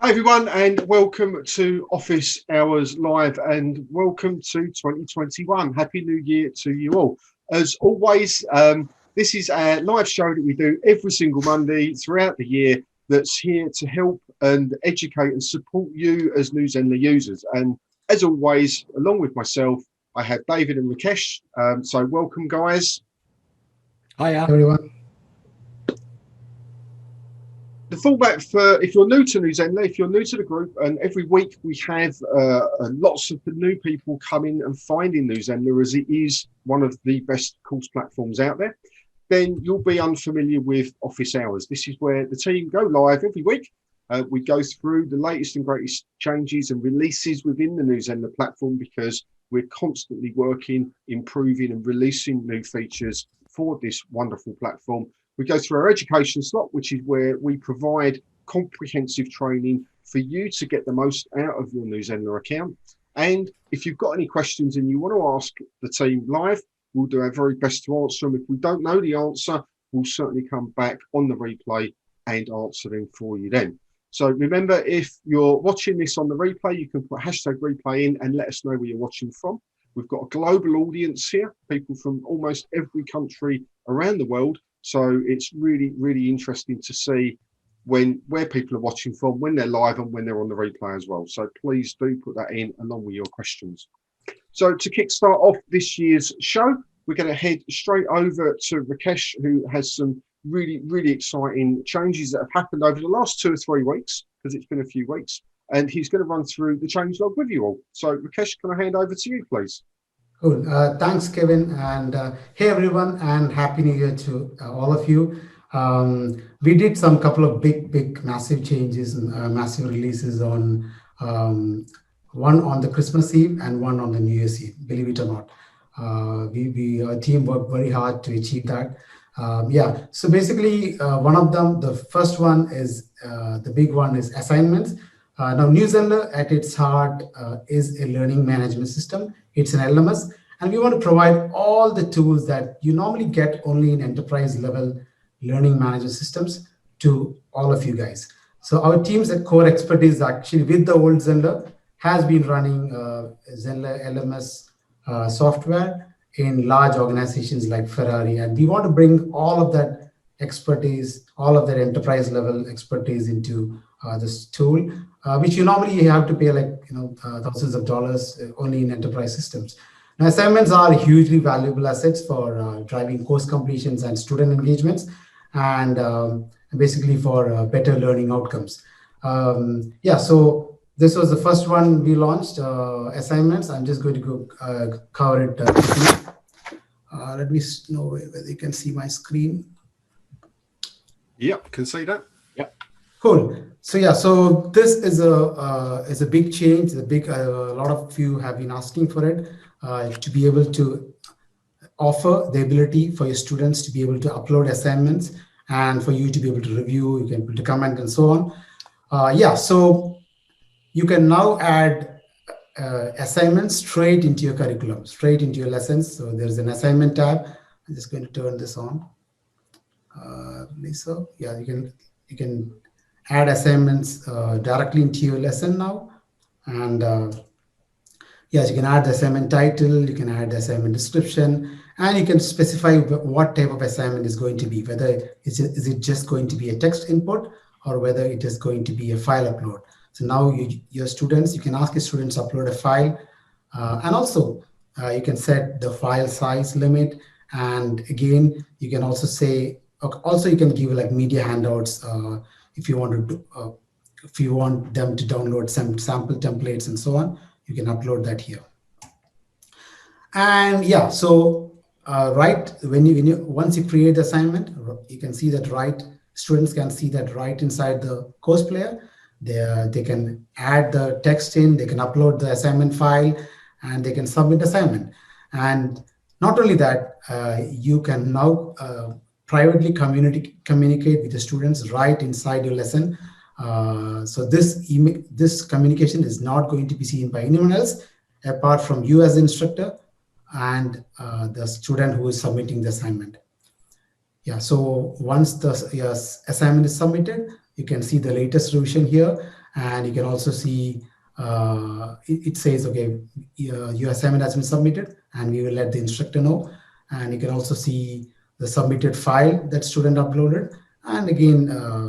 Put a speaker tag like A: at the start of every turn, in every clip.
A: Hi everyone, and welcome to Office Hours Live, and welcome to 2021. Happy New Year to you all. As always, this is a live show that we do every single Monday throughout the year that's here to help and educate and support you as new Zenler users. And as always, along with myself, I have David and Rakesh. So welcome, guys.
B: Hiya, everyone.
A: The format for, if you're new to New Zenler, if you're new to the group, and every week we have lots of the new people coming and finding New Zenler, as it is one of the best course platforms out there, then you'll be unfamiliar with Office Hours. This is where the team go live every week. We go through the latest and greatest changes and releases within the New Zenler platform, because we're constantly working, improving and releasing new features for this wonderful platform. We go through our education slot, which is where we provide comprehensive training for you to get the most out of your new Zenler account. And if you've got any questions and you want to ask the team live, we'll do our very best to answer them. If we don't know the answer, we'll certainly come back on the replay and answer them for you then. So remember, if you're watching this on the replay, you can put hashtag replay in and let us know where you're watching from. We've got a global audience here, people from almost every country around the world. So it's really, really interesting to see where people are watching from, when they're live and when they're on the replay as well. So please do put that in along with your questions. So to kickstart off this year's show, we're going to head straight over to Rakesh, who has some really, really exciting changes that have happened over the last 2 or 3 weeks, because it's been a few weeks. And he's going to run through the changelog with you all. So Rakesh, can I hand over to you, please?
B: Cool. Thanks, Kevin. And hey, everyone, and Happy New Year to all of you. We did some couple of big, massive changes and massive releases on one on the Christmas Eve and one on the New Year's Eve, believe it or not. Our team worked very hard to achieve that. So basically, one of them, the first one is, the big one is assignments. Now, New Zenler at its heart is a learning management system. It's an LMS, and we want to provide all the tools that you normally get only in enterprise level learning management systems to all of you guys. So our team's core expertise actually with the old Zenler has been running Zenler LMS software in large organizations like Ferrari, and we want to bring all of that expertise, all of that enterprise level expertise into this tool, which you normally have to pay thousands of dollars only in enterprise systems. Now, assignments are hugely valuable assets for driving course completions and student engagements, and basically for better learning outcomes. So this was the first one we launched, assignments. I'm just going to go cover it quickly. Let me know whether you can see my screen.
A: Yep, can see that.
B: Yep. Cool. So this is a big change. A lot of you have been asking for it, to be able to offer the ability for your students to be able to upload assignments and for you to be able to review. You can put a comment and so on. So you can now add assignments straight into your curriculum, straight into your lessons. So there's an assignment tab. I'm just going to turn this on. Lisa, you can add assignments directly into your lesson now. And you can add the assignment title, you can add the assignment description, and you can specify what type of assignment is going to be, whether is it just going to be a text input or whether it is going to be a file upload. So now your students, you can ask your students to upload a file, and also you can set the file size limit. And again, you can also say, also you can give like media handouts if you want to if you want them to download some sample templates and so on. You can upload that here. And once you create the assignment, you can see that students can see that right inside the course player. They can add the text in, they can upload the assignment file, and they can submit assignment. And not only that, you can now privately communicate with the students right inside your lesson. So this communication is not going to be seen by anyone else apart from you as the instructor and the student who is submitting the assignment. So once the assignment is submitted, you can see the latest revision here. And you can also see it says, okay, your assignment has been submitted, and we will let the instructor know. And you can also see the submitted file that student uploaded. And again,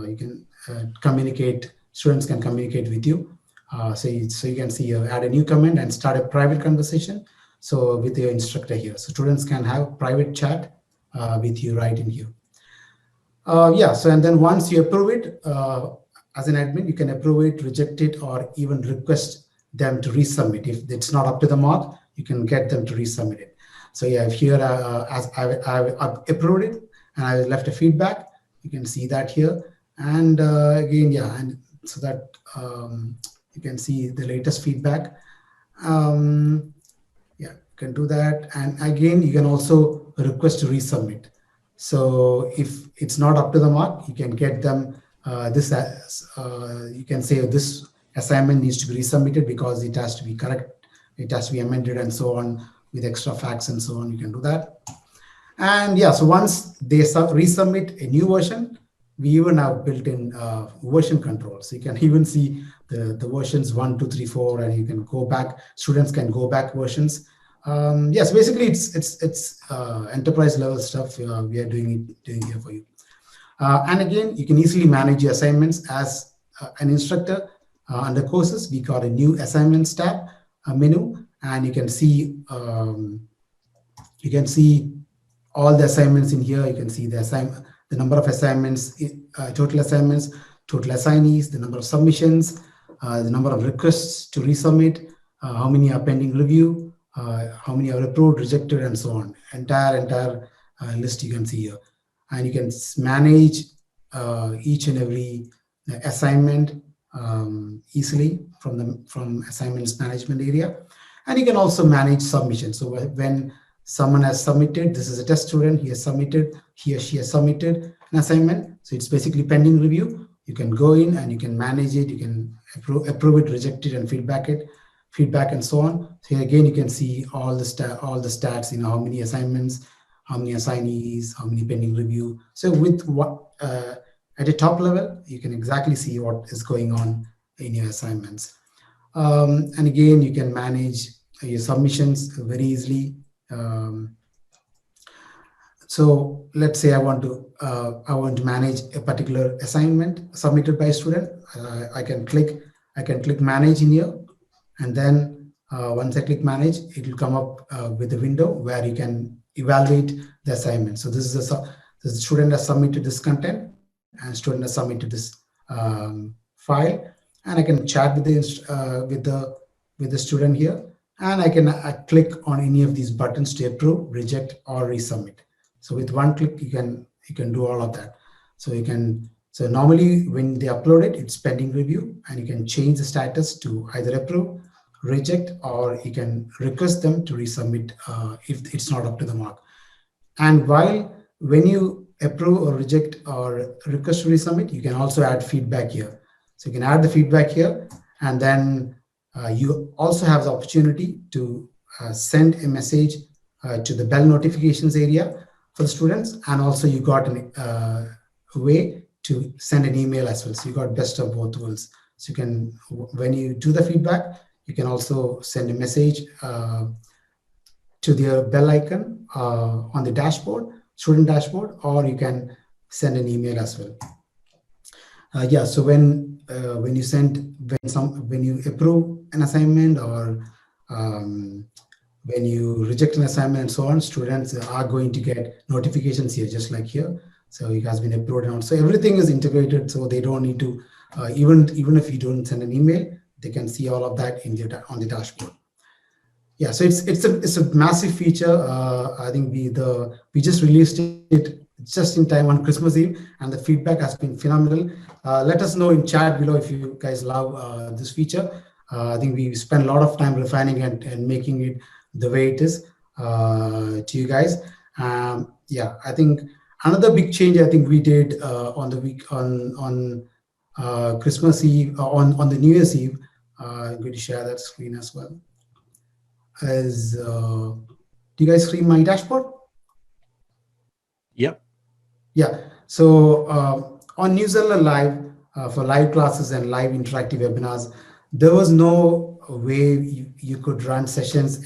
B: you can communicate, students can communicate with you. So you can see, add a new comment and start a private conversation. So with your instructor here, so students can have private chat with you right in here. Yeah, so and then once you approve it, as an admin, you can approve it, reject it, or even request them to resubmit. If it's not up to the mark, you can get them to resubmit it. So yeah, if here, as I've approved it and I left a feedback, you can see that here. And again, yeah, and so that you can see the latest feedback. Yeah, you can do that. And again, you can also request to resubmit. So if it's not up to the mark, you can get them you can say this assignment needs to be resubmitted because it has to be correct, it has to be amended and so on with extra facts and so on. You can do that. And yeah, so once they resubmit a new version, we even have built-in version control. So you can even see the versions 1, 2, 3, 4, and you can go back. Students can go back versions. Yes, basically it's enterprise level stuff we are doing here for you. And again, you can easily manage your assignments as an instructor. Under courses, we got a new assignments tab menu, and you can see all the assignments in here. You can see the number of assignments, total assignments, total assignees, the number of submissions, the number of requests to resubmit, how many are pending review, how many are approved, rejected, and so on. Entire list you can see here. And you can manage each and every assignment easily from assignments management area. And you can also manage submissions. So when someone has submitted, this is a test student, he or she has submitted an assignment. So it's basically pending review. You can go in and you can manage it. You can approve it, reject it, and feedback and so on. So here again, you can see all the stats, how many assignments, how many assignees, how many pending review. So with what at a top level, you can exactly see what is going on in your assignments. And again, you can manage your submissions very easily. So let's say I want to manage a particular assignment submitted by a student. I can click manage in here, and then once I click manage, it will come up with a window where you can evaluate the assignment. So this is the student has submitted this content, and student has submitted this file, and I can chat with the student here, and I can click on any of these buttons to approve, reject, or resubmit. So with one click, you can do all of that. So normally when they upload it, it's pending review, and you can change the status to either approve, reject, or you can request them to resubmit if it's not up to the mark. And when you approve or reject or request to resubmit, you can also add feedback here. So you can add the feedback here, and then you also have the opportunity to send a message to the bell notifications area for the students, and also you got a way to send an email as well. So you got best of both worlds. So you can, when you do the feedback, you can also send a message to their bell icon on the dashboard, student dashboard, or you can send an email as well. Yeah, so when you approve an assignment, or when you reject an assignment and so on, students are going to get notifications here, just like here. So it has been approved, and so everything is integrated, so they don't need to even if you don't send an email, they can see all of that on the dashboard. Yeah, so it's a massive feature. I think we just released it just in time on Christmas Eve, and the feedback has been phenomenal. Let us know in chat below if you guys love this feature. I think we spent a lot of time refining and making it the way it is to you guys. Yeah, I think another big change I think we did on Christmas Eve, on the New Year's Eve. I'm going to share that screen as well. Do you guys see my dashboard?
C: Yep.
B: Yeah. So on Zenler Live, for live classes and live interactive webinars, there was no way you could run sessions,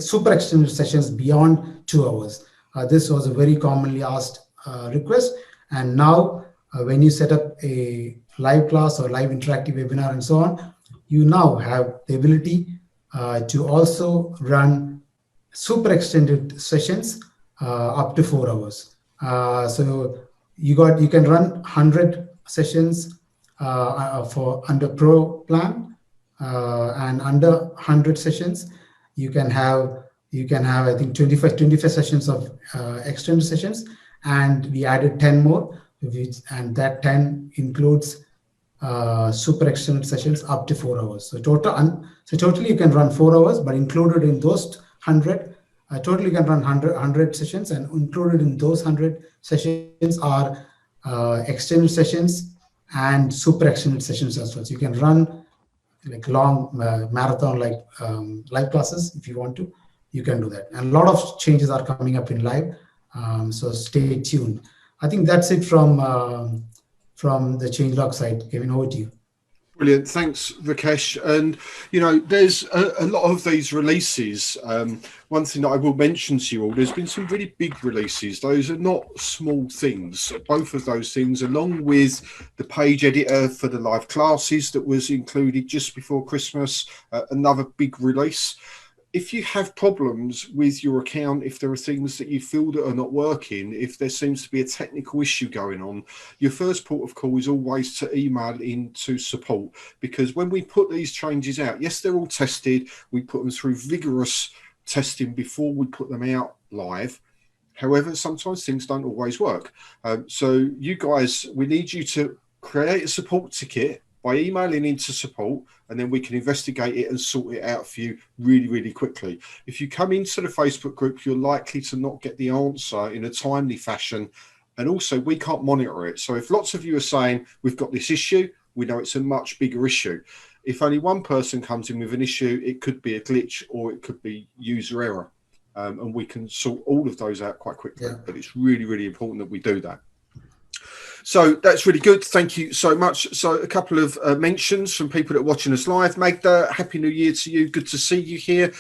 B: super extended sessions beyond 2 hours. This was a very commonly asked request. And now when you set up a live class or live interactive webinar and so on, you now have the ability to also run super extended sessions up to 4 hours. So you can run 100 sessions for under pro plan, and under 100 sessions you can have I think 25 sessions of extended sessions, and we added 10 more, and that 10 includes super extended sessions up to 4 hours. So totally you can run 4 hours, but included in those 100, totally you can run 100 sessions, and included in those 100 sessions are extended sessions and super extended sessions as well. So you can run like long marathon like live classes if you want to. You can do that, and a lot of changes are coming up in live. So stay tuned. I think that's it from the Changelog side. Kevin, over to you.
A: Brilliant. Thanks, Rakesh. And, there's a lot of these releases. One thing that I will mention to you all, there's been some really big releases. Those are not small things. Both of those things, along with the page editor for the live classes that was included just before Christmas, another big release. If you have problems with your account, if there are things that you feel that are not working, if there seems to be a technical issue going on, your first port of call is always to email into support, because when we put these changes out, yes, they're all tested. We put them through vigorous testing before we put them out live. However, sometimes things don't always work. So you guys, we need you to create a support ticket by emailing into support, and then we can investigate it and sort it out for you really, really quickly. If you come into the Facebook group, you're likely to not get the answer in a timely fashion. And also, we can't monitor it. So if lots of you are saying, we've got this issue, we know it's a much bigger issue. If only one person comes in with an issue, it could be a glitch or it could be user error. And we can sort all of those out quite quickly. Yeah. But it's really, really important that we do that. So that's really good. Thank you so much. So a couple of mentions from people that are watching us live. Magda, Happy New Year to you. Good to see you here.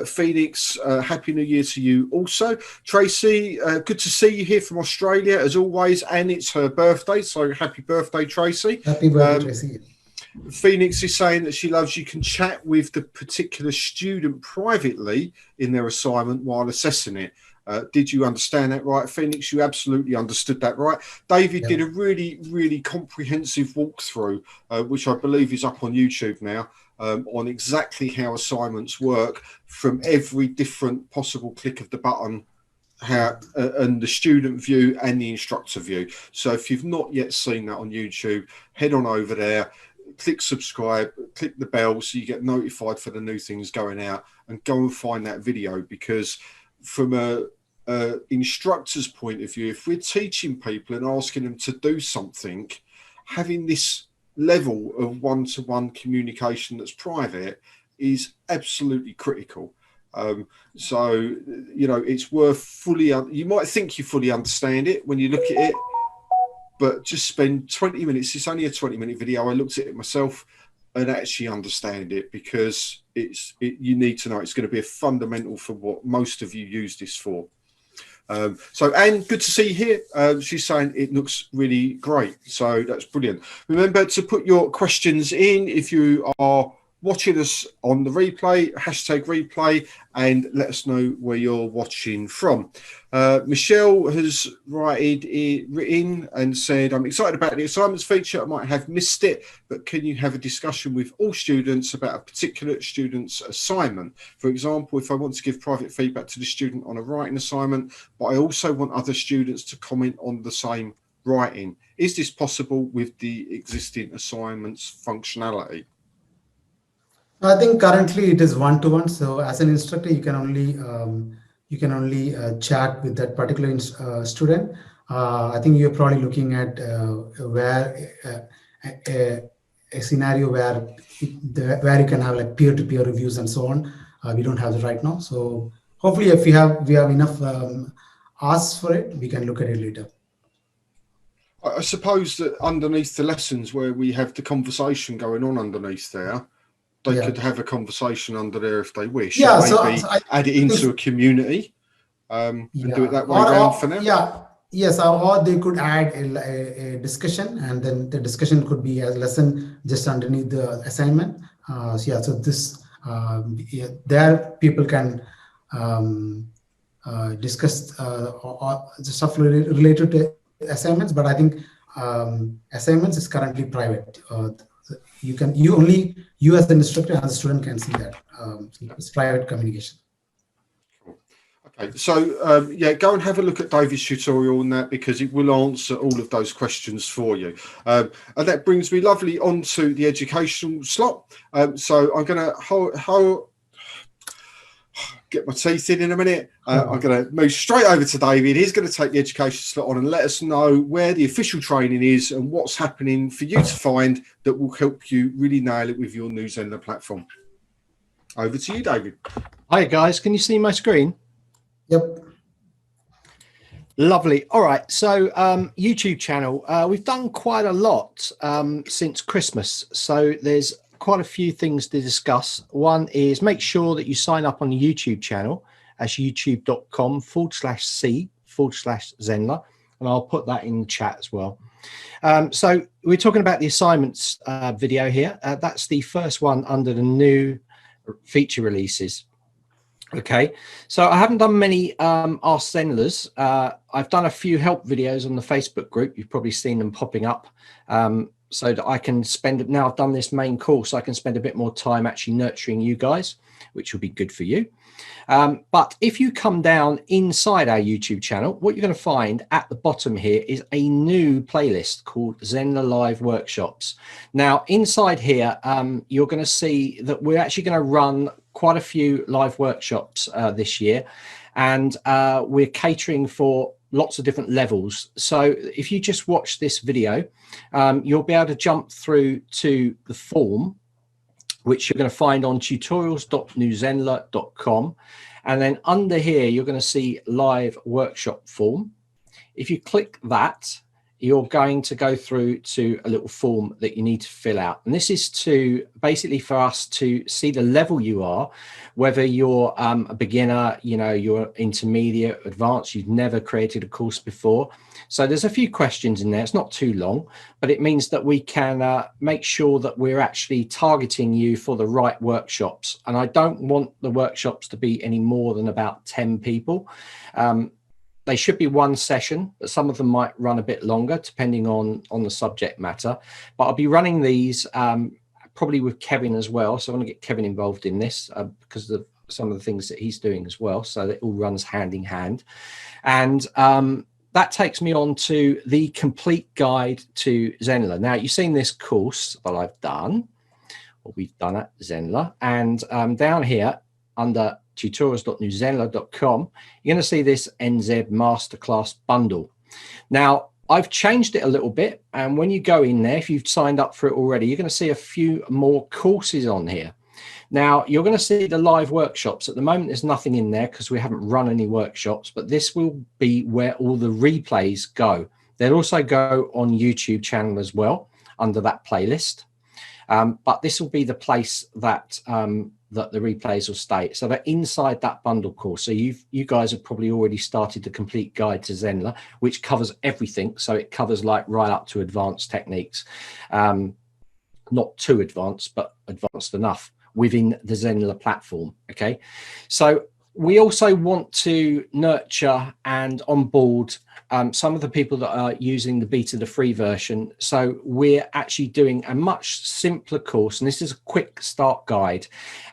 A: Phoenix, Happy New Year to you also. Tracy, good to see you here from Australia as always. And it's her birthday. So happy birthday, Tracy.
B: Happy birthday, Tracy.
A: Phoenix is saying that she loves you can chat with the particular student privately in their assignment while assessing it. Did you understand that right, Phoenix? You absolutely understood that right. David did a really, really comprehensive walkthrough, which I believe is up on YouTube now, on exactly how assignments work from every different possible click of the button, and the student view and the instructor view. So if you've not yet seen that on YouTube, head on over there, click subscribe, click the bell so you get notified for the new things going out, and go and find that video, because from a instructor's point of view, if we're teaching people and asking them to do something, having this level of one-to-one communication that's private is absolutely critical. So it's worth fully. You might think you fully understand it when you look at it, but just spend 20 minutes. It's only a 20-minute video. I looked at it myself and actually understand it, because you need to know it's going to be a fundamental for what most of you use this for. So Anne, good to see you here. She's saying it looks really great. So that's brilliant. Remember to put your questions in if you are watching us on the replay, #replay, and let us know where you're watching from. Michelle has written and said, I'm excited about the assignments feature. I might have missed it, but can you have a discussion with all students about a particular student's assignment? For example, if I want to give private feedback to the student on a writing assignment, but I also want other students to comment on the same writing. Is this possible with the existing assignments functionality?
B: I think currently it is one-to-one. So as an instructor, you can only chat with that particular student. I think you're probably looking at where a scenario where you can have like peer-to-peer reviews and so on. We don't have it right now. So hopefully, if we have enough asks for it, we can look at it later.
A: I suppose that underneath the lessons where we have the conversation going on underneath there, they could have a conversation under there if they wish.
B: Yeah,
A: And maybe
B: so I
A: add it
B: think
A: into a community and do it
B: yeah,
A: that way round for now.
B: yeah, yes, or they could add a discussion, and then the discussion could be a lesson just underneath the assignment. So yeah, so this there people can discuss or the stuff related to assignments, but I think assignments is currently private. You as an instructor and the student can see that. It's private communication.
A: Okay, so yeah, go and have a look at David's tutorial on that, because it will answer all of those questions for you. And that brings me lovely onto the educational slot. So I'm going to get my teeth in a minute. I'm going to move straight over to David. He's going to take the education slot on and let us know where the official training is and what's happening for you to find that will help you really nail it with your new Zenler platform. Over to you, David.
C: Hi guys, can you see my screen?
B: Yep.
C: Lovely. All right, so YouTube channel, we've done quite a lot since Christmas, so there's quite a few things to discuss. One is make sure that you sign up on the YouTube channel as youtube.com/c/Zenler, and I'll put that in the chat as well. So we're talking about the assignments video here. That's the first one under the new feature releases. Okay, so I haven't done many Ask Zenlers. I've done a few help videos on the Facebook group. You've probably seen them popping up, so that I can spend, now I've done this main course, I can spend a bit more time actually nurturing you guys, which will be good for you. But if you come down inside our YouTube channel, what you're going to find at the bottom here is a new playlist called Zenler Live Workshops. Now, inside here, you're going to see that we're actually going to run quite a few live workshops this year, and we're catering for lots of different levels. So if you just watch this video, you'll be able to jump through to the form, which you're going to find on tutorials.newzenler.com. And then under here, you're going to see live workshop form. If you click that, you're going to go through to a little form that you need to fill out. And this is to basically for us to see the level you are, whether you're a beginner, you know, you're intermediate, advanced, you've never created a course before. So there's a few questions in there. It's not too long, but it means that we can make sure that we're actually targeting you for the right workshops. And I don't want the workshops to be any more than about 10 people. They should be one session, but some of them might run a bit longer depending on the subject matter. But I'll be running these probably with Kevin as well. So I want to get Kevin involved in this because of some of the things that he's doing as well. So that all runs hand in hand. And that takes me on to the complete guide to Zenler. Now, you've seen this course that I've done, or we've done at Zenler. And down here under tutorials.newzenler.com, you're going to see this NZ Masterclass bundle. Now, I've changed it a little bit, and when you go in there, if you've signed up for it already, you're going to see a few more courses on here. Now, you're going to see the live workshops. At the moment, there's nothing in there because we haven't run any workshops, but this will be where all the replays go. They'll also go on YouTube channel as well under that playlist. But this will be the place that that the replays will stay. So they're inside that bundle course. So you guys have probably already started the complete guide to Zenler, which covers everything. So it covers like right up to advanced techniques, not too advanced, but advanced enough within the Zenler platform. Okay. So we also want to nurture and onboard some of the people that are using the beta, the free version. So we're actually doing a much simpler course, and this is a quick start guide.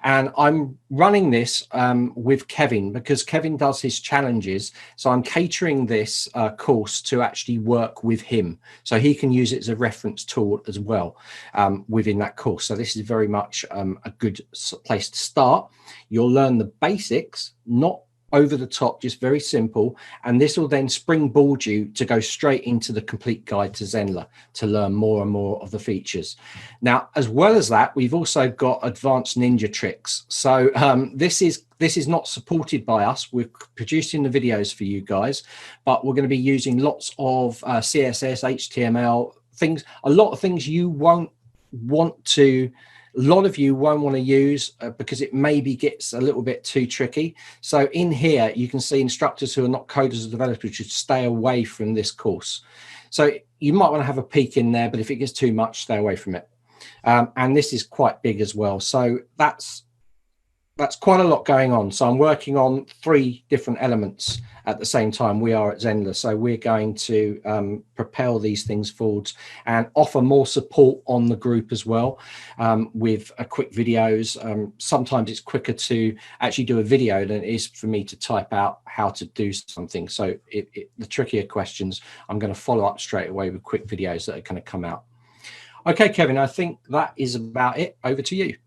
C: And I'm running this with Kevin because Kevin does his challenges. So I'm catering this course to actually work with him, so he can use it as a reference tool as well within that course. So this is very much a good place to start. You'll learn the basics, not over the top, just very simple. And this will then springboard you to go straight into the complete guide to Zenler to learn more and more of the features. Now, as well as that, we've also got advanced ninja tricks. So this is not supported by us. We're producing the videos for you guys, but we're going to be using lots of CSS, HTML, things, a lot of things you won't want to, a lot of you won't want to use because it maybe gets a little bit too tricky. So in here, you can see instructors who are not coders or developers should stay away from this course. So you might want to have a peek in there, but if it gets too much, stay away from it. And this is quite big as well. So that's quite a lot going on. So I'm working on 3 different elements at the same time. We are at Zenler, so we're going to propel these things forwards and offer more support on the group as well, with quick videos. Sometimes it's quicker to actually do a video than it is for me to type out how to do something. So the trickier questions, I'm going to follow up straight away with quick videos that are going to come out. Okay, Kevin, I think that is about it. Over to you.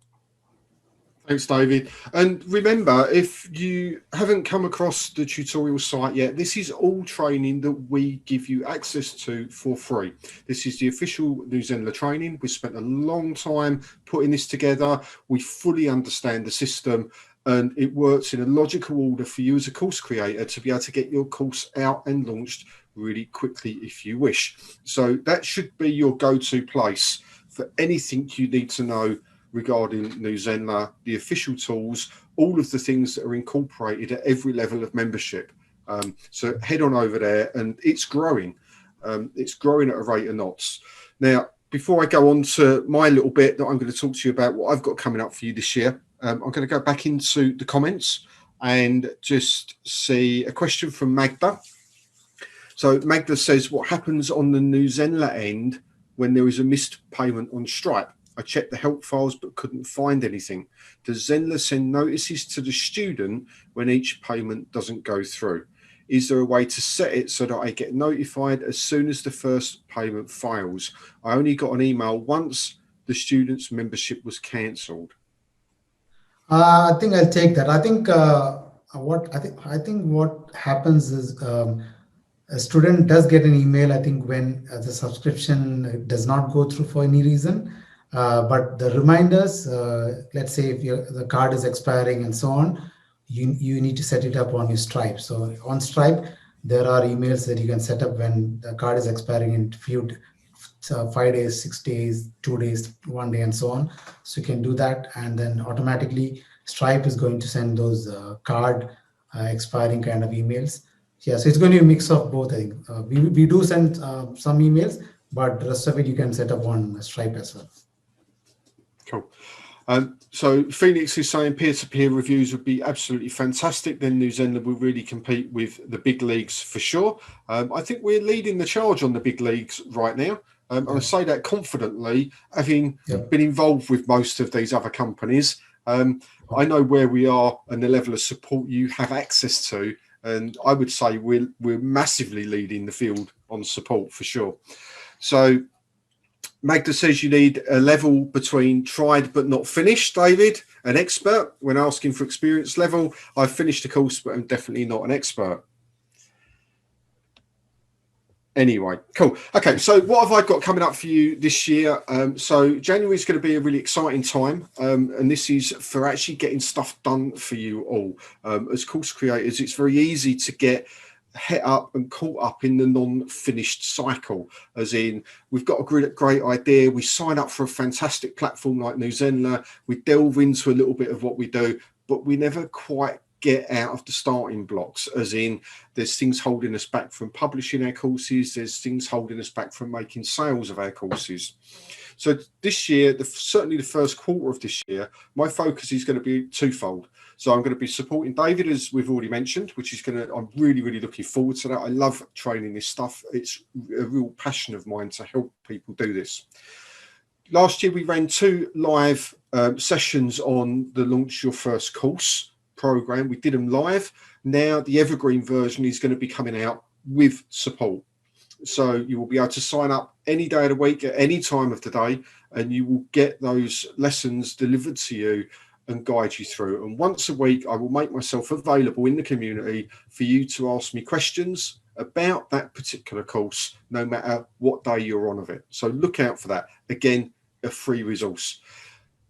A: Thanks, David. And remember, if you haven't come across the tutorial site yet, this is all training that we give you access to for free. This is the official New Zenler training. We spent a long time putting this together. We fully understand the system, and it works in a logical order for you as a course creator to be able to get your course out and launched really quickly if you wish. So that should be your go-to place for anything you need to know regarding New Zenler, the official tools, all of the things that are incorporated at every level of membership. So head on over there, and it's growing. It's growing at a rate of knots. Now, before I go on to my little bit that I'm going to talk to you about what I've got coming up for you this year, I'm going to go back into the comments and just see a question from Magda. So Magda says, what happens on the New Zenler end when there is a missed payment on Stripe? I checked the help files but couldn't find anything. Does Zenler send notices to the student when each payment doesn't go through? Is there a way to set it so that I get notified as soon as the first payment fails? I only got an email once the student's membership was cancelled.
B: I think I'll take that. I think what happens is a student does get an email, I think, when the subscription does not go through for any reason. But the reminders, let's say if the card is expiring and so on, you need to set it up on your Stripe. So on Stripe, there are emails that you can set up when the card is expiring in 5 days, 6 days, 2 days, 1 day, and so on. So you can do that, and then automatically Stripe is going to send those card expiring kind of emails. Yeah, so it's going to be a mix of both. I think we do send some emails, but the rest of it you can set up on Stripe as well.
A: Cool. So Phoenix is saying peer-to-peer reviews would be absolutely fantastic. Then New Zenler will really compete with the big leagues for sure. I think we're leading the charge on the big leagues right now. And I say that confidently, having been involved with most of these other companies. I know where we are and the level of support you have access to. And I would say we're massively leading the field on support for sure. So Magda says you need a level between tried but not finished, David, an expert. When asking for experience level, I've finished the course, but I'm definitely not an expert. Anyway, cool. Okay, so what have I got coming up for you this year? So January is going to be a really exciting time, and this is for actually getting stuff done for you all. As course creators, it's very easy to get hit up and caught up in the non-finished cycle, as in we've got a great idea, we sign up for a fantastic platform like New Zenler, we delve into a little bit of what we do, but we never quite get out of the starting blocks, as in there's things holding us back from publishing our courses, there's things holding us back from making sales of our courses. So this year, certainly the first quarter of this year, my focus is going to be twofold. So I'm going to be supporting David, as we've already mentioned, which is I'm really looking forward to that. I love training this stuff. It's a real passion of mine to help people do this. Last year, we ran 2 live sessions on the Launch Your First Course program. We did them live. Now the evergreen version is going to be coming out with support. So you will be able to sign up any day of the week at any time of the day, and you will get those lessons delivered to you and guide you through. And once a week, I will make myself available in the community for you to ask me questions about that particular course, no matter what day you're on of it. So look out for that. Again, a free resource.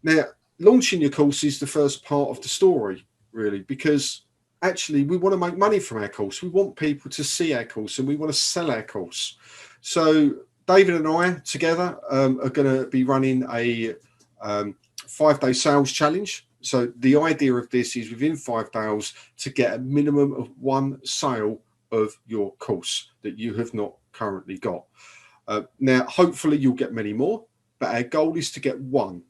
A: Now, launching your course is the first part of the story, really, because actually we want to make money from our course. We want people to see our course and we want to sell our course. So David and I together are going to be running a 5-day sales challenge. So the idea of this is within 5 days to get a minimum of 1 sale of your course that you have not currently got. Now, hopefully you'll get many more, but our goal is to get 1.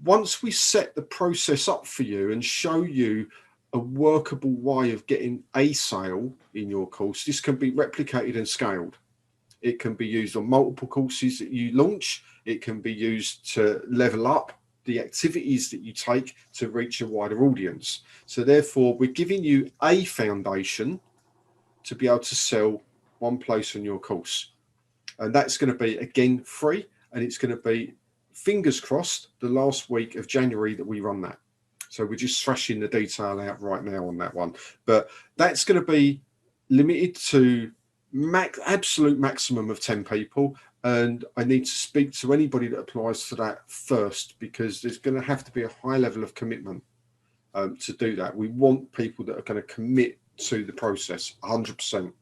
A: Once we set the process up for you and show you a workable way of getting a sale in your course, this can be replicated and scaled. It can be used on multiple courses that you launch. It can be used to level up the activities that you take to reach a wider audience. So therefore, we're giving you a foundation to be able to sell 1 place on your course. And that's going to be, again, free. And it's going to be, fingers crossed, the last week of January that we run that. So we're just thrashing the detail out right now on that one. But that's going to be limited to absolute maximum of 10 people. And I need to speak to anybody that applies for that first, because there's going to have to be a high level of commitment to do that. We want people that are going to commit to the process 100%.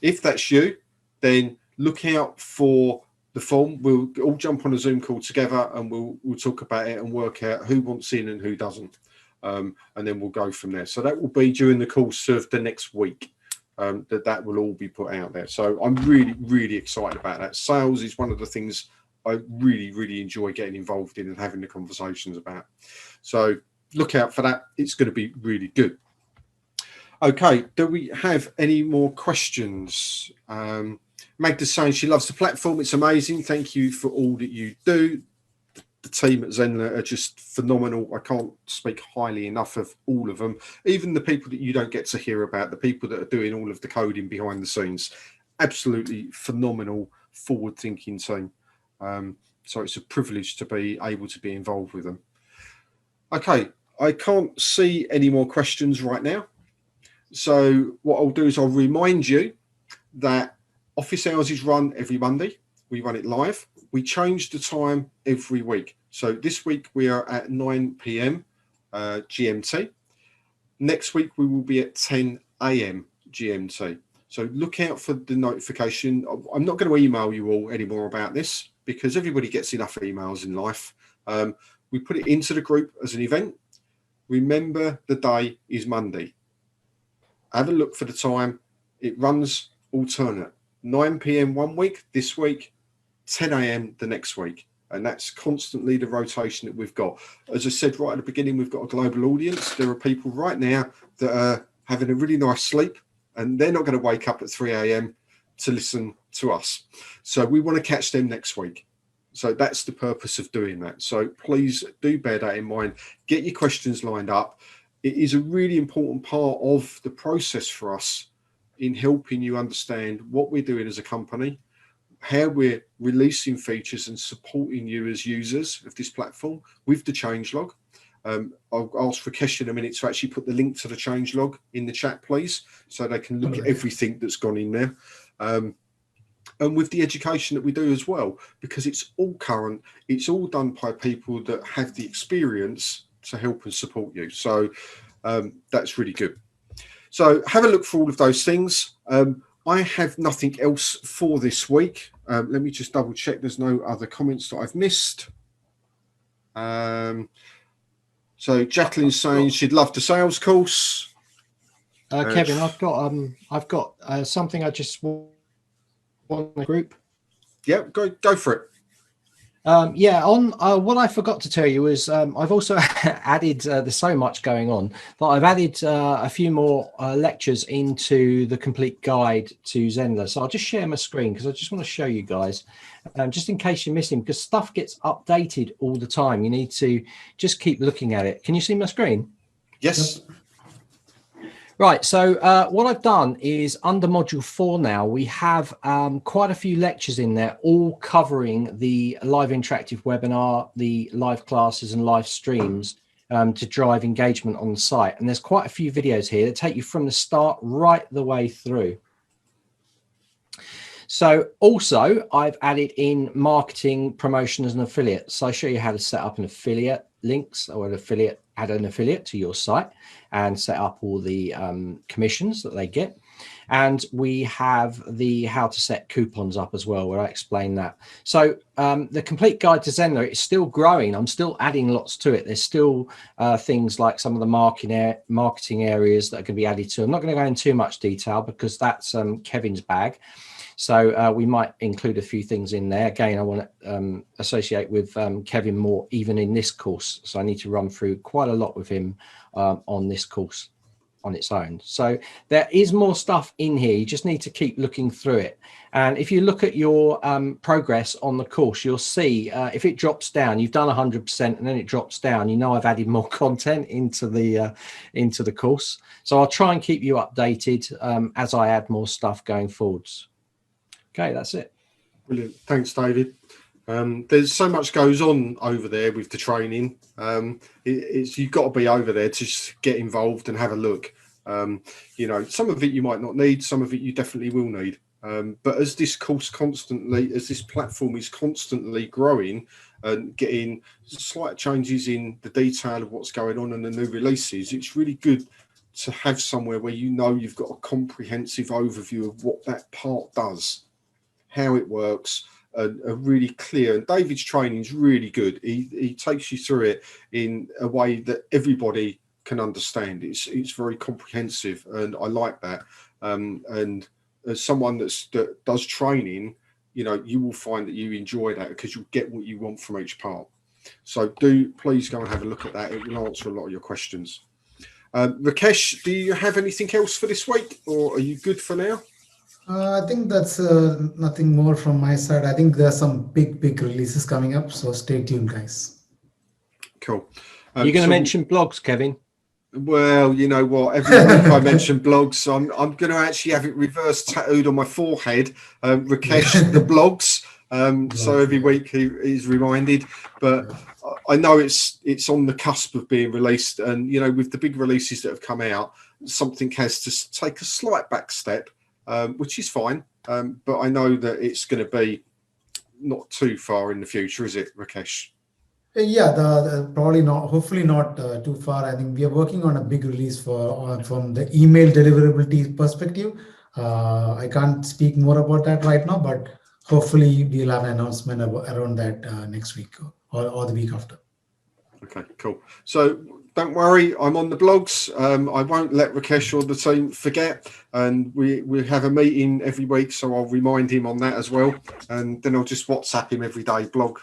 A: If that's you, then look out for the form. We'll all jump on a Zoom call together and we'll talk about it and work out who wants in and who doesn't. And then we'll go from there. So that will be during the course of the next week. That will all be put out there. So I'm really, really excited about that. Sales is one of the things I really, really enjoy getting involved in and having the conversations about. So look out for that. It's going to be really good. Okay, do we have any more questions? Magda's saying she loves the platform. It's amazing. Thank you for all that you do. The team at Zenler are just phenomenal. I can't speak highly enough of all of them. Even the people that you don't get to hear about, the people that are doing all of the coding behind the scenes. Absolutely phenomenal, forward-thinking team. So it's a privilege to be able to be involved with them. Okay, I can't see any more questions right now. So what I'll do is I'll remind you that Office Hours is run every Monday. We run it live. We change the time every week. So this week we are at 9 p.m. GMT. Next week we will be at 10 a.m. GMT. So look out for the notification. I'm not going to email you all anymore about this because everybody gets enough emails in life. We put it into the group as an event. Remember, the day is Monday. Have a look for the time. It runs alternate. 9 p.m. one week, this week, 10 a.m. the next week. And that's constantly the rotation that we've got. As I said right at the beginning, we've got a global audience. There are people right now that are having a really nice sleep and they're not going to wake up at 3 a.m. to listen to us. So we want to catch them next week. So that's the purpose of doing that. So please do bear that in mind. Get your questions lined up. It is a really important part of the process for us in helping you understand what we're doing as a company, how we're releasing features and supporting you as users of this platform with the changelog. I'll ask Rakesh in a minute to actually put the link to the changelog in the chat, please, so they can look at everything that's gone in there. And with the education that we do as well, because it's all current, it's all done by people that have the experience to help and support you. So that's really good. So have a look for all of those things. I have nothing else for this week. Let me just double check there's no other comments that I've missed. So Jacqueline's saying she'd love the sales course.
C: Kevin, I've got something I just want the group.
A: Yeah, go for it.
C: What I forgot to tell you is I've also added, there's so much going on, that I've added a few more lectures into the complete guide to Zenler. So I'll just share my screen because I just want to show you guys, just in case you're missing, because stuff gets updated all the time. You need to just keep looking at it. Can you see my screen?
A: Yes.
C: Right, so what I've done is under module 4 now, we have quite a few lectures in there, all covering the live interactive webinar, the live classes and live streams. to drive engagement on the site. And there's quite a few videos here that take you from the start right the way through. So also I've added in marketing, promotions and affiliates. So I show you how to set up an affiliate links or add an affiliate to your site and set up all the commissions that they get. And we have the how to set coupons up as well, where I explain that. So the complete guide to Zenler is still growing. I'm still adding lots to it. There's still things like some of the marketing areas that are going to be added to. I'm not going to go into too much detail because that's Kevin's bag. So we might include a few things in there. Again, I want to associate with Kevin more even in this course. So I need to run through quite a lot with him on this course on its own. So there is more stuff in here. You just need to keep looking through it. And if you look at your progress on the course, you'll see if it drops down, you've done 100% and then it drops down, you know I've added more content into the course. So I'll try and keep you updated as I add more stuff going forwards. Okay, that's it.
A: Brilliant. Thanks, David. There's so much goes on over there with the training. You've got to be over there to just get involved and have a look. You know, some of it you might not need, some of it you definitely will need. But as this platform is constantly growing and getting slight changes in the detail of what's going on and the new releases, it's really good to have somewhere where you know you've got a comprehensive overview of what that part does, how it works, a really clear. And David's training is really good. He takes you through it in a way that everybody can understand. It's very comprehensive, and I like that. And as someone that does training, you know, you will find that you enjoy that because you'll get what you want from each part. So please go and have a look at that. It will answer a lot of your questions. Rakesh, do you have anything else for this week, or are you good for now?
B: I think that's nothing more from my side. I think there's some big releases coming up, so stay tuned, guys.
A: Cool.
C: You're going to mention blogs, Kevin?
A: Well, you know what? Every week I mention blogs, so I'm going to actually have it reverse tattooed on my forehead. Rakesh, the blogs. So every week he's reminded. But I know it's on the cusp of being released, and you know, with the big releases that have come out, something has to take a slight back step. Which is fine, but I know that it's going to be not too far in the future, is it, Rakesh?
B: Yeah, probably not. Hopefully not too far. I think we are working on a big release from the email deliverability perspective. I can't speak more about that right now, but hopefully we'll have an announcement around that next week or the week after.
A: Okay, cool. So don't worry, I'm on the blogs. I won't let Rakesh or the team forget, and we have a meeting every week, so I'll remind him on that as well, and then I'll just WhatsApp him every day, blog,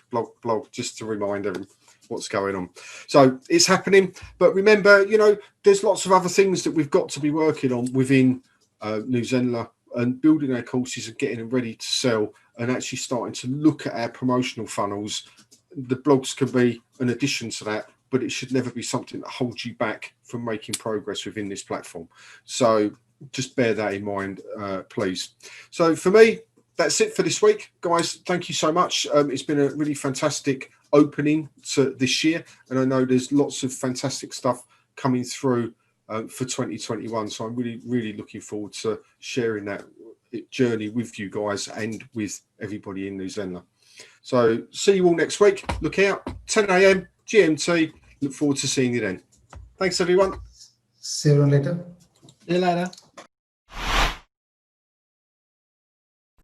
A: just to remind him what's going on. So it's happening, but remember, you know, there's lots of other things that we've got to be working on within New Zenler, and building our courses and getting them ready to sell, and actually starting to look at our promotional funnels. The blogs can be an addition to that, but it should never be something that holds you back from making progress within this platform. So just bear that in mind, please. So for me, that's it for this week, guys. Thank you so much. It's been a really fantastic opening to this year, and I know there's lots of fantastic stuff coming through for 2021. So I'm really looking forward to sharing that journey with you guys and with everybody in New Zenler. So see you all next week. Look out, 10 a.m. GMT. Look forward to seeing you then. Thanks, everyone.
B: See you later.
C: See you later.